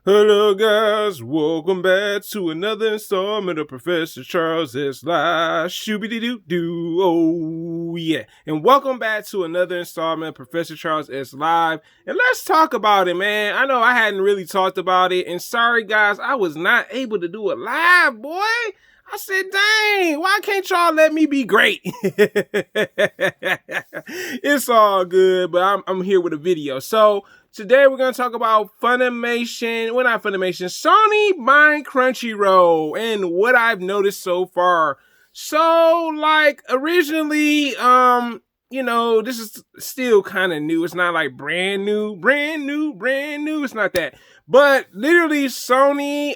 Hello guys, welcome back to another installment of Professor Charles S. Live. Shooby-doo-doo, oh yeah. And welcome back to another installment of Professor Charles S. Live. And let's talk about it, man. I know I hadn't really talked about it. And sorry guys, I was not able to do it live, boy. I said, dang, why can't y'all let me be great? It's all good, but I'm here with a video. So, today we're going to talk about Funimation, well not Funimation, Sony buying Crunchyroll and what I've noticed so far. So, like, originally, this is still kind of new. It's not like brand new. It's not that. But literally, Sony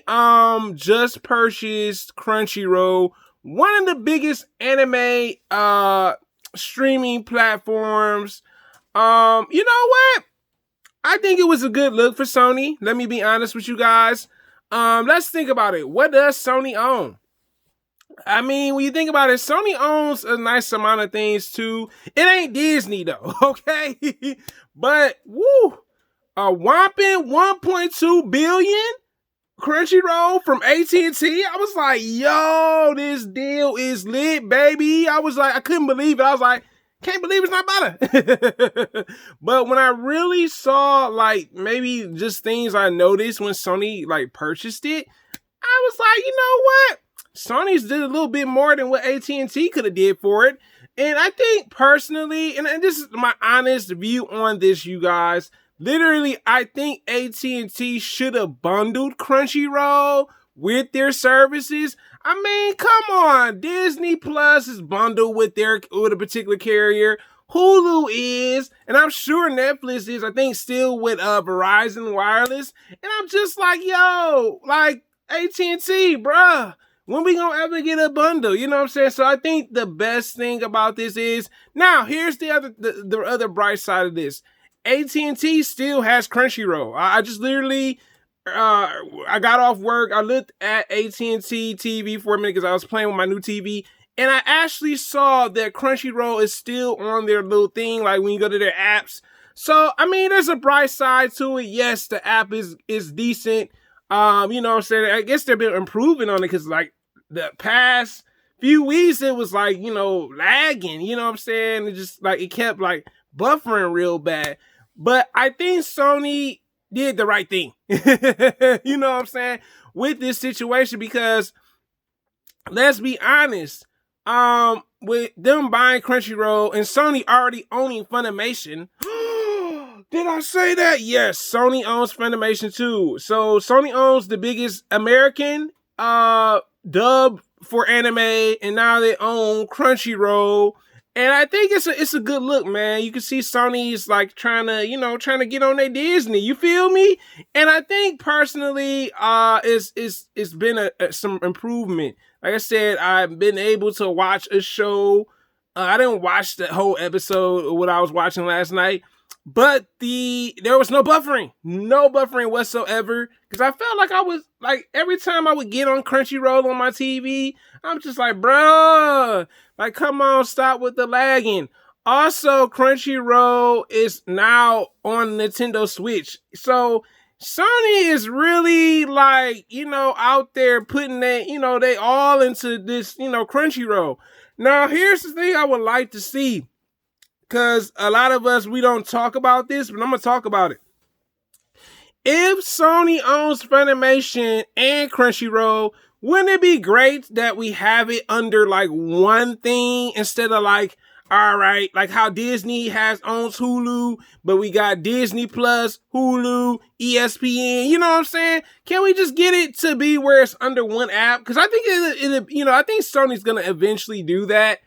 just purchased Crunchyroll, one of the biggest anime streaming platforms. You know what? I think it was a good look for Sony. Let me be honest with you guys. Let's think about it. What does Sony own? I mean, when you think about it, Sony owns a nice amount of things too. It ain't Disney though, okay? But woo, a whopping 1.2 billion Crunchyroll from AT&T. I was like, yo, this deal is lit, baby. I was like, I couldn't believe it. I was like, can't believe it's not better. But when I really saw, like, maybe just things I noticed when Sony, like, purchased it, I was like, you know what? Sony's did a little bit more than what AT&T could have did for it. And I think personally, and this is my honest view on this, you guys, literally, I think AT&T should have bundled Crunchyroll with their services. I mean, come on. Disney Plus is bundled with a particular carrier. Hulu is, and I'm sure Netflix is, I think, still with Verizon Wireless. And I'm just like, yo, like, AT&T, bruh, when we gonna ever get a bundle? You know what I'm saying? So I think the best thing about this is, now, here's the other bright side of this. AT&T still has Crunchyroll. I just literally, I got off work. I looked at AT&T TV for a minute because I was playing with my new TV. And I actually saw that Crunchyroll is still on their little thing, like when you go to their apps. So, I mean, there's a bright side to it. Yes, the app is decent. You know what I'm saying? I guess they've been improving on it because, like, the past few weeks, it was, like, lagging. You know what I'm saying? It just, like, it kept, like, buffering real bad. But I think Sony did the right thing. You know what I'm saying? With this situation, because let's be honest, with them buying Crunchyroll and Sony already owning Funimation. Did I say that? Yes, Sony owns Funimation too. So Sony owns the biggest American dub for anime, and now they own Crunchyroll. And I think it's a good look, man. You can see Sony's like trying to get on their Disney. You feel me? And I think personally, it's been some improvement. Like I said, I've been able to watch a show. I didn't watch the whole episode of what I was watching last night, but there was no buffering whatsoever. Because I felt like I was like, every time I would get on Crunchyroll on my TV, I'm just like, bruh, like, come on, stop with the lagging. Also, Crunchyroll is now on Nintendo Switch. So Sony is really like, out there putting that, they all into this, Crunchyroll. Now, here's the thing I would like to see, because a lot of us, we don't talk about this, but I'm going to talk about it. If Sony owns Funimation and Crunchyroll, wouldn't it be great that we have it under like one thing instead of like, all right, like how Disney owns Hulu, but we got Disney Plus, Hulu, ESPN, you know what I'm saying? Can we just get it to be where it's under one app? Because I think I think Sony's going to eventually do that.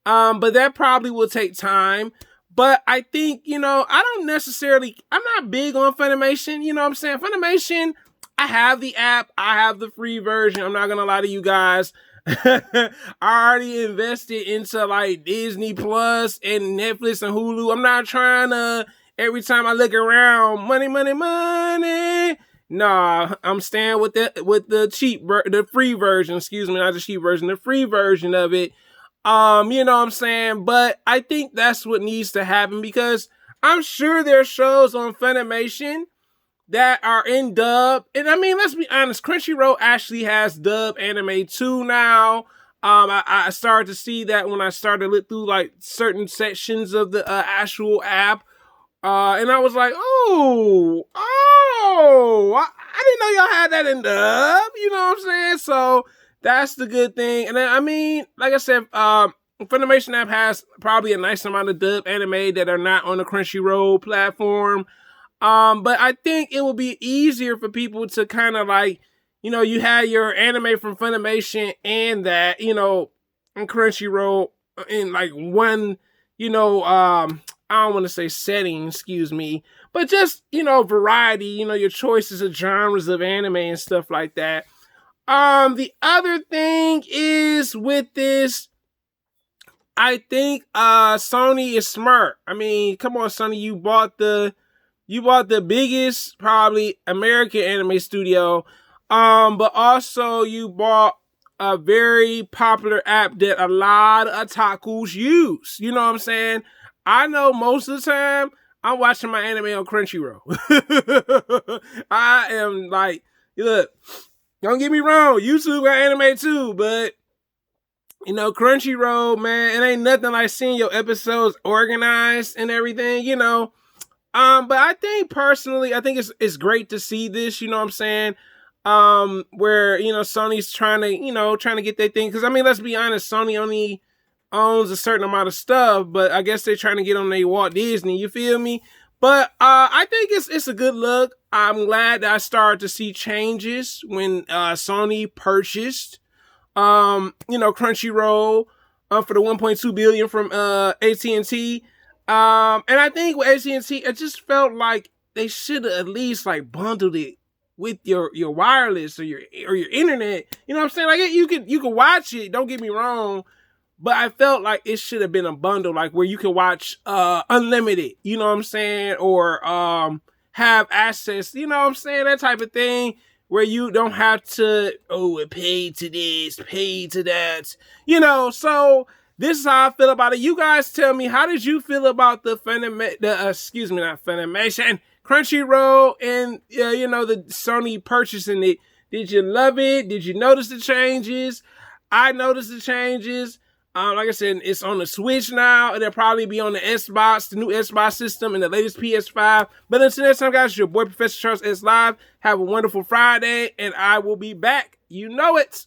But that probably will take time. But I think, I'm not big on Funimation. You know what I'm saying? Funimation, I have the app. I have the free version. I'm not going to lie to you guys. I already invested into like Disney Plus and Netflix and Hulu. I'm not trying to, every time I look around, money. Nah, I'm staying with the free version. Excuse me, not the cheap version, the free version of it. You know what I'm saying? But I think that's what needs to happen, because I'm sure there are shows on Funimation that are in dub. And I mean, let's be honest, Crunchyroll actually has dub anime too now. I started to see that when I started to look through like certain sections of the actual app. And I was like, I didn't know y'all had that in dub. You know what I'm saying? So that's the good thing. And then, I mean, like I said, Funimation app has probably a nice amount of dub anime that are not on the Crunchyroll platform. But I think it will be easier for people to kind of like, you know, you had your anime from Funimation and that, you know, in Crunchyroll in like one, you know, I don't want to say setting, excuse me, but just, you know, variety, you know, your choices of genres of anime and stuff like that. The other thing is with this, I think Sony is smart. I mean, come on, Sony, you bought the biggest probably American anime studio, but also you bought a very popular app that a lot of otakus use. You know what I'm saying? I know most of the time I'm watching my anime on Crunchyroll. I am like, look, don't get me wrong, YouTube got anime too, but you know, Crunchyroll, man, it ain't nothing like seeing your episodes organized and everything, you know. But I think personally, I think it's great to see this, you know what I'm saying? Where, you know, Sony's trying to get their thing. Cause I mean, let's be honest, Sony only owns a certain amount of stuff, but I guess they're trying to get on their Walt Disney, you feel me? But, I think it's a good look. I'm glad that I started to see changes when, Sony purchased, you know, Crunchyroll, for the 1.2 billion from, AT&T. And I think with AT&T, it just felt like they should have at least like bundled it with your wireless or your internet. You know what I'm saying? Like you could watch it. Don't get me wrong, but I felt like it should have been a bundle, like where you could watch unlimited. You know what I'm saying? Or have access. You know what I'm saying? That type of thing where you don't have to pay to this, pay to that. You know, so. This is how I feel about it. You guys tell me, how did you feel about the Funimation, Crunchyroll, and you know, the Sony purchasing it? Did you love it? Did you notice the changes? I noticed the changes. Like I said, it's on the Switch now. It'll probably be on the Xbox, the new Xbox system, and the latest PS5. But until next time, guys, it's your boy Professor Charles S Live. Have a wonderful Friday, and I will be back. You know it.